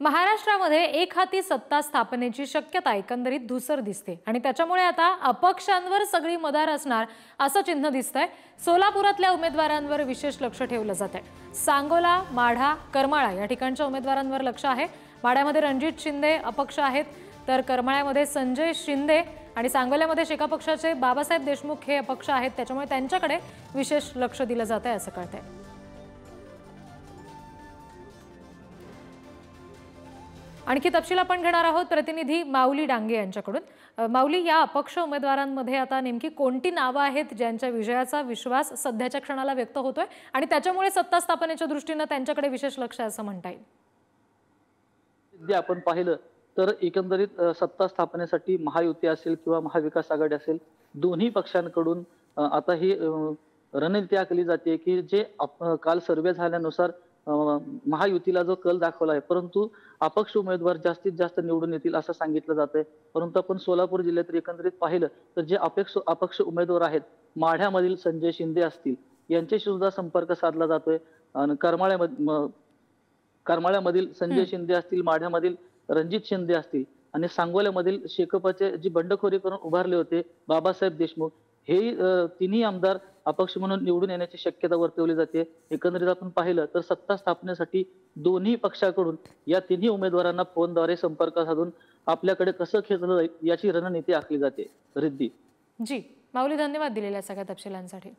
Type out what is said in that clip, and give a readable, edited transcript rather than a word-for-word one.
महाराष्ट्रामध्ये एक हाती सत्ता स्थापनेची शक्यता एकंदरीत धुसर दिसते आणि त्याच्यामुळे आता अपक्षांवर सगळी मदार असणार असं चिन्ह दिसतंय। सोलापुरातल्या उमेदवारांवर विशेष लक्ष ठेवलं जातंय। सांगोला, माढा, करमाळा या ठिकाणच्या उमेदवारांवर लक्ष आहे। माढ्यामध्ये रणजित शिंदे अपक्ष आहेत, तर करमाळ्यामध्ये संजय शिंदे आणि सांगोल्यामध्ये शेका पक्षाचे बाबासाहेब देशमुख हे अपक्ष आहेत, त्याच्यामुळे त्यांच्याकडे विशेष लक्ष दिलं जातंय असं कळतंय। आणखी तपशील आपण घेणार आहोत प्रतिनिधी माऊली डांगे यांच्याकडून। माऊली, या अपक्ष उमेदवारांमध्ये आता नेमकी कोणती नावं आहेत ज्यांच्या विजयाचा विश्वास सध्याच्या क्षणाला व्यक्त होतोय आणि त्याच्यामुळे सत्ता स्थापनेच्या दृष्टीने त्यांच्याकडे विशेष लक्ष असं म्हणता येईल? आपण पाहिलं तर एकंदरीत सत्ता स्थापनेसाठी महायुती असेल किंवा महाविकास आघाडी असेल, दोन्ही पक्षांकडून आता ही रणनीती आखली जाते की जे काल सर्वे झाल्यानुसार महायुतीला जो कल दाखवला आहे, परंतु अपक्ष उमेदवार जास्तीत जास्त निवडून येतील असं सांगितलं जातंय। परंतु आपण सोलापूर जिल्ह्यात एकंदरीत पाहिलं तर जे अपक्ष उमेदवार आहेत, माढ्यामधील संजय शिंदे असतील यांच्याशी सुद्धा संपर्क साधला जातोय आणि करमाळ्यामधील संजय शिंदे असतील, माढ्यामधील रणजित शिंदे असतील आणि सांगोल्यामधील शेकपचे जी बंडखोरी करून उभारले होते बाबासाहेब देशमुख, हे तिन्ही आमदार अपक्ष म्हणून निवडून येण्याची शक्यता वर्तवली जाते। एकंदरीत आपण पाहिलं तर सत्ता स्थापनेसाठी दोन्ही पक्षाकडून या तिन्ही उमेदवारांना फोनद्वारे संपर्क साधून आपल्याकडे कसं खेचलं जाईल याची रणनीती आखली जाते। रिद्धी जी, माऊली धन्यवाद दिलेल्या सगळ्या तपशिलांसाठी।